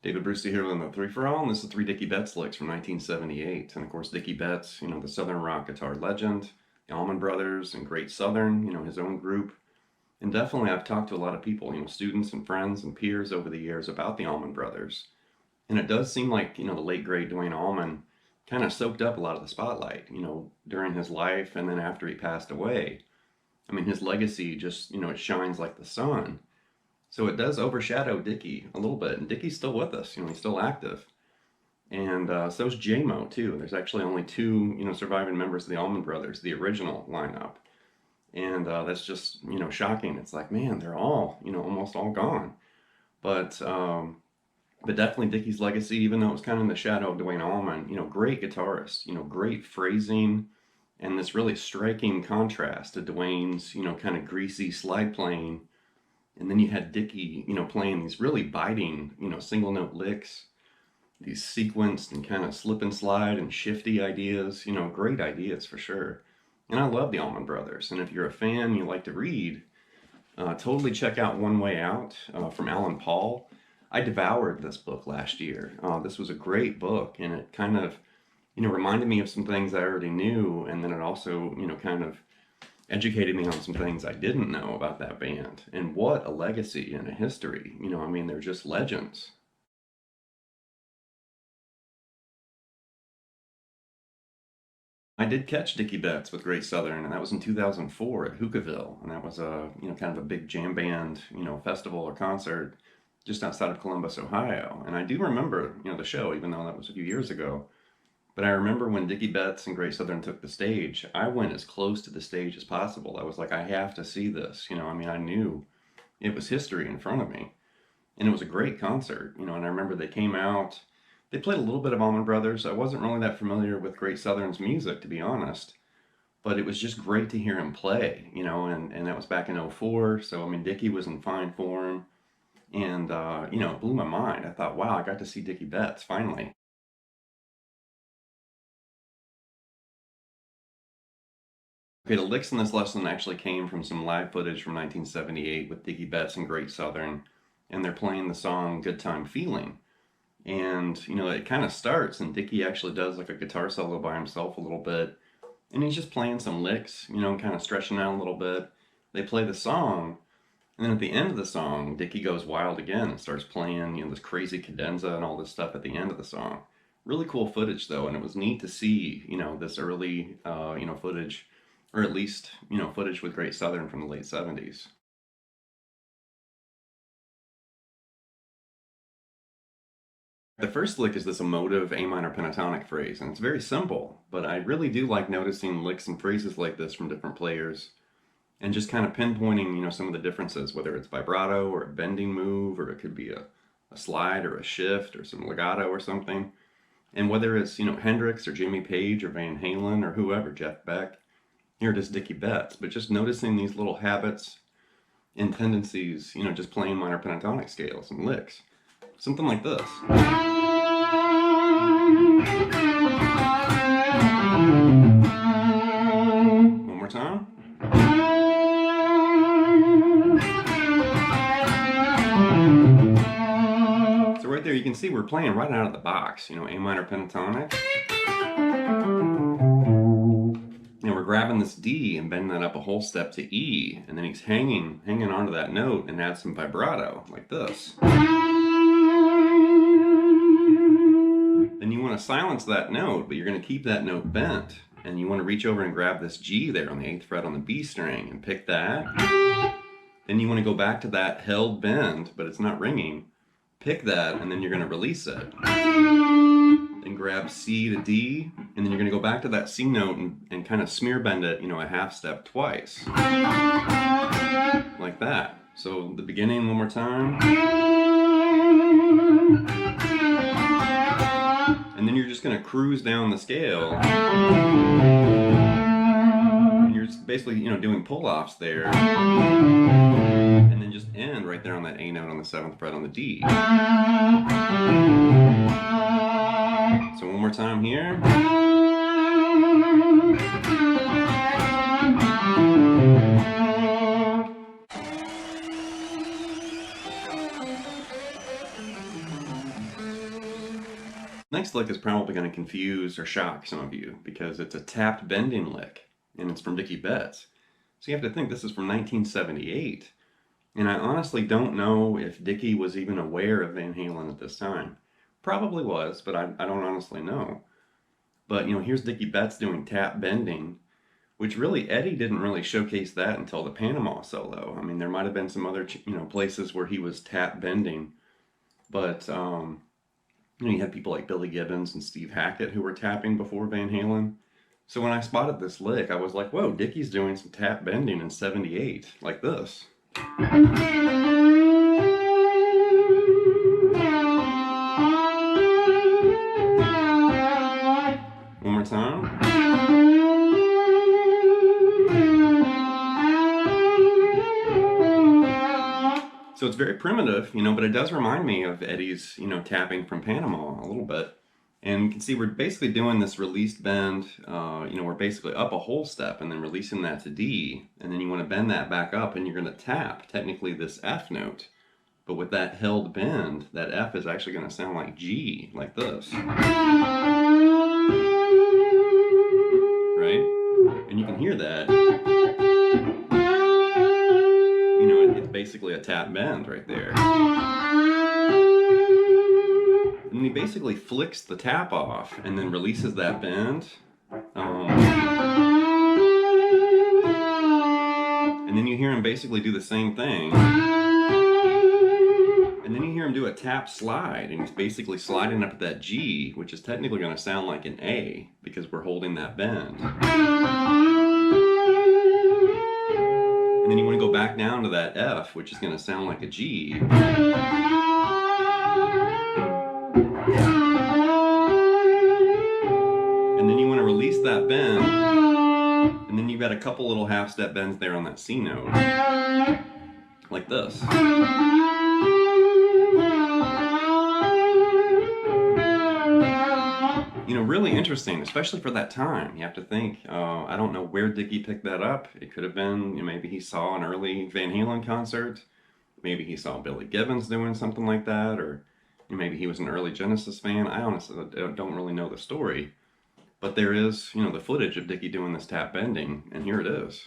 David Brewster here with the Three for All, and this is three Dickey Betts licks from 1978. And of course, Dickey Betts, the Southern rock guitar legend, the Allman Brothers and Great Southern, his own group. And definitely, I've talked to a lot of people, students and friends and peers over the years about the Allman Brothers. And it does seem like, the late great Duane Allman kind of soaked up a lot of the spotlight, during his life and then after he passed away. I mean, his legacy just, it shines like the sun. So it does overshadow Dickey a little bit, and Dickey's still with us, he's still active. And so's J-Mo too. There's actually only two, surviving members of the Allman Brothers, the original lineup. And that's just, shocking. It's like, man, they're all, almost all gone. But definitely Dickey's legacy, even though it was kind of in the shadow of Duane Allman, great guitarist, great phrasing, and this really striking contrast to Duane's, kind of greasy slide playing. And then you had Dickey, playing these really biting, single note licks, these sequenced and kind of slip and slide and shifty ideas, great ideas for sure. And I love the Allman Brothers. And if you're a fan, you like to read, totally check out One Way Out from Alan Paul. I devoured this book last year. This was a great book, and it kind of, reminded me of some things I already knew, and then it also, kind of educated me on some things I didn't know about that band. And what a legacy and a history. I mean, they're just legends. I did catch Dickey Betts with Great Southern, and that was in 2004 at Hookahville. And that was a, kind of a big jam band, festival or concert just outside of Columbus, Ohio. And I do remember, the show, even though that was a few years ago. But I remember when Dickey Betts and Great Southern took the stage, I went as close to the stage as possible. I was like, I have to see this. I mean, I knew it was history in front of me. And it was a great concert, and I remember they came out, they played a little bit of Allman Brothers. I wasn't really that familiar with Great Southern's music, to be honest. But it was just great to hear him play, and that was back in '04. So, I mean, Dickey was in fine form. And, it blew my mind. I thought, wow, I got to see Dickey Betts, finally. Okay, the licks in this lesson actually came from some live footage from 1978 with Dickey Betts and Great Southern, and they're playing the song Good Time Feeling. And, it kind of starts, and Dickey actually does like a guitar solo by himself a little bit, and he's just playing some licks, kind of stretching out a little bit. They play the song, and then at the end of the song, Dickey goes wild again and starts playing, this crazy cadenza and all this stuff at the end of the song. Really cool footage, though, and it was neat to see, this early, footage, or at least, footage with Great Southern from the late 70s. The first lick is this emotive A minor pentatonic phrase, and it's very simple, but I really do like noticing licks and phrases like this from different players, and just kind of pinpointing, some of the differences, whether it's vibrato or a bending move, or it could be a slide or a shift or some legato or something. And whether it's, Hendrix or Jimmy Page or Van Halen or whoever, Jeff Beck, here it is Dickey Betts, but just noticing these little habits and tendencies, just playing minor pentatonic scales and licks. Something like this. One more time. So right there you can see we're playing right out of the box, A minor pentatonic. And we're grabbing this D and bending that up a whole step to E, and then he's hanging onto that note and add some vibrato, like this. Then you want to silence that note, but you're going to keep that note bent, and you want to reach over and grab this G there on the 8th fret on the B string and pick that. Then you want to go back to that held bend, but it's not ringing. Pick that, and then you're going to release it. Then grab C to D, and then you're going to go back to that C note and kind of smear bend it, a half step twice. Like that. So the beginning one more time. And then you're just going to cruise down the scale. And you're basically, doing pull-offs there. And then just end right there on that A note on the 7th fret on the D. So one more time here. Next lick is probably going to confuse or shock some of you because it's a tapped bending lick, and it's from Dickey Betts. So you have to think this is from 1978. And I honestly don't know if Dickey was even aware of Van Halen at this time. Probably was, but I don't honestly know. But, here's Dickey Betts doing tap bending, which really, Eddie didn't really showcase that until the Panama solo. I mean, there might have been some other, places where he was tap bending. But, you had people like Billy Gibbons and Steve Hackett who were tapping before Van Halen. So when I spotted this lick, I was like, whoa, Dickey's doing some tap bending in 78, like this. One more time. So it's very primitive, but it does remind me of Eddie's, tapping from Panama a little bit. And you can see we're basically doing this released bend, we're basically up a whole step and then releasing that to D, and then you want to bend that back up and you're going to tap, technically, this F note. But with that held bend, that F is actually going to sound like G, like this. Right? And you can hear that. It's basically a tap bend right there. And he basically flicks the tap off and then releases that bend. And then you hear him basically do the same thing. And then you hear him do a tap slide, and he's basically sliding up at that G, which is technically going to sound like an A because we're holding that bend. And then you want to go back down to that F, which is going to sound like a G. And then you want to release that bend, and then you've got a couple little half-step bends there on that C note, like this. Really interesting, especially for that time. You have to think, I don't know where Dickey picked that up. It could have been, maybe he saw an early Van Halen concert. Maybe he saw Billy Gibbons doing something like that, or maybe he was an early Genesis fan. I honestly don't really know the story. But there is, the footage of Dickey doing this tap bending, and here it is.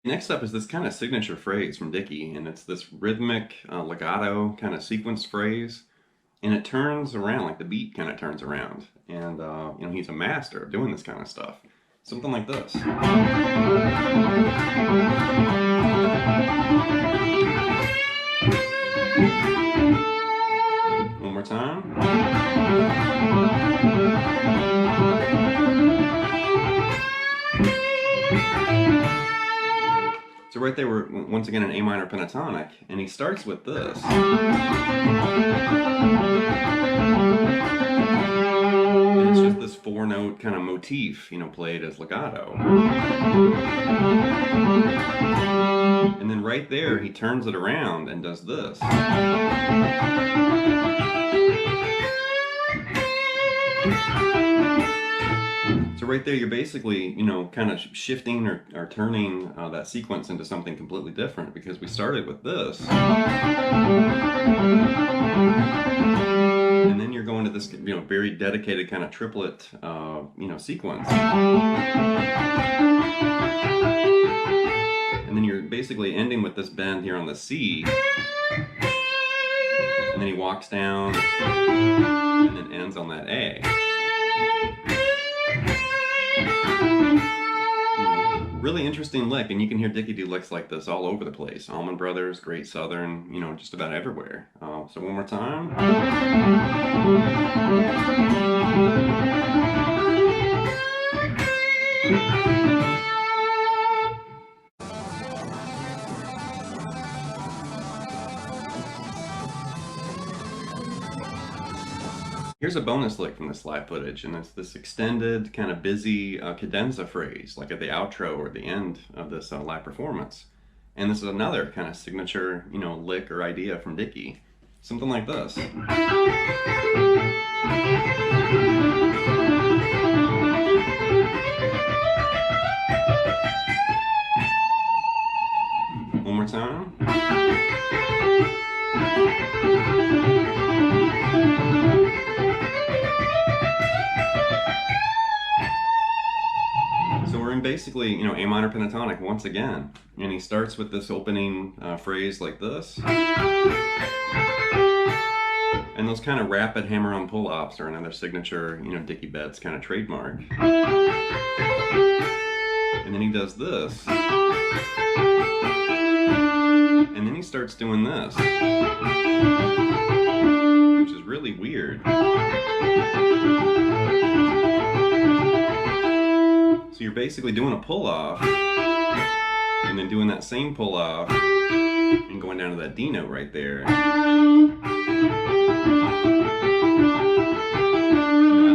Next up is this kind of signature phrase from Dickey, and it's this rhythmic legato kind of sequence phrase, and it turns around, like the beat kind of turns around, and he's a master of doing this kind of stuff. Something like this. One more time. So right there, we're once again in A minor pentatonic, and he starts with this. And it's just this four-note kind of motif, played as legato. And then right there, he turns it around and does this. So right there, you're basically, kind of shifting or turning that sequence into something completely different, because we started with this. And then you're going to this, very dedicated kind of triplet, sequence. And then you're basically ending with this bend here on the C. And then he walks down and then ends on that A. Really interesting lick, and you can hear Dickey do licks like this all over the place. Allman Brothers, Great Southern, just about everywhere. So one more time. Here's a bonus lick from this live footage, and it's this extended, kind of busy cadenza phrase, like at the outro or the end of this live performance. And this is another kind of signature, lick or idea from Dickey. Something like this. basically, you know, A minor pentatonic once again. And he starts with this opening phrase like this. And those kind of rapid hammer-on pull-offs are another signature, you know, Dickey Betts kind of trademark. And then he does this. And then he starts doing this, which is really weird. So you're basically doing a pull-off, and then doing that same pull-off, and going down to that D note right there. I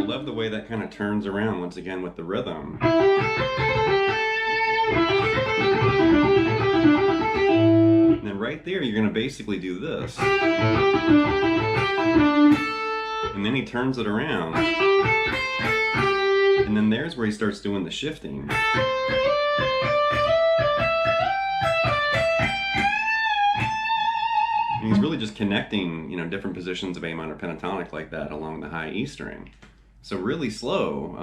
love the way that kind of turns around once again with the rhythm. And then right there, you're going to basically do this. And then he turns it around. And then there's where he starts doing the shifting. And he's really just connecting, you know, different positions of A minor pentatonic like that along the high E string. So really slow.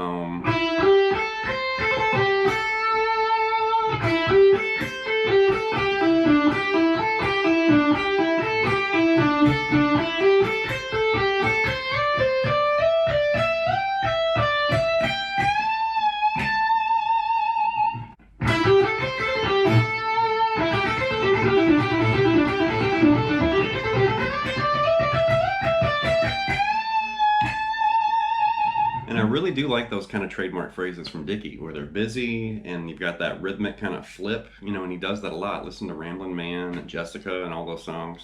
I really do like those kind of trademark phrases from Dickey, where they're busy and you've got that rhythmic kind of flip, you know, and he does that a lot. Listen to Ramblin' Man and Jessica and all those songs,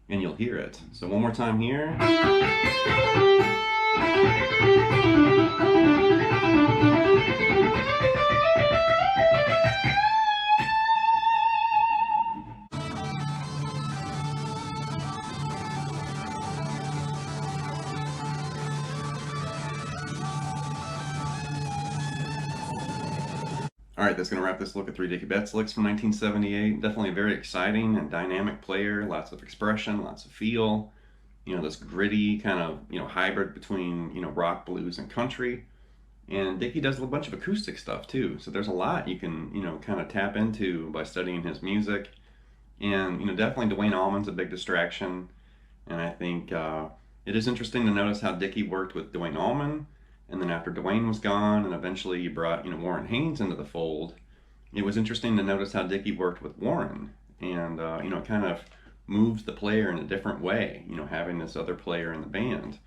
and you'll hear it. So one more time here. All right, that's going to wrap this look at 3 Dickey Betts Licks from 1978. Definitely a very exciting and dynamic player. Lots of expression, lots of feel. You know, this gritty kind of, you know, hybrid between, you know, rock, blues, and country. And Dickey does a bunch of acoustic stuff too. So there's a lot you can, you know, kind of tap into by studying his music. And, you know, definitely Duane Allman's a big distraction. And I think it is interesting to notice how Dickey worked with Duane Allman. And then after Duane was gone, and eventually you brought, you know, Warren Haynes into the fold, it was interesting to notice how Dickey worked with Warren. And, you know, it kind of moves the player in a different way, you know, having this other player in the band.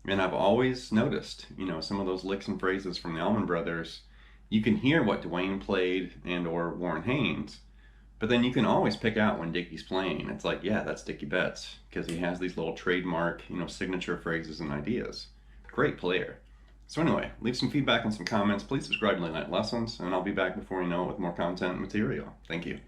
And I've always noticed, you know, some of those licks and phrases from the Allman Brothers, you can hear what Duane played and or Warren Haynes, but then you can always pick out when Dickey's playing. It's like, yeah, that's Dickey Betts, because he has these little trademark, you know, signature phrases and ideas. Great player. So anyway, leave some feedback and some comments. Please subscribe to Late Night Lessons, and I'll be back before you know it with more content and material. Thank you.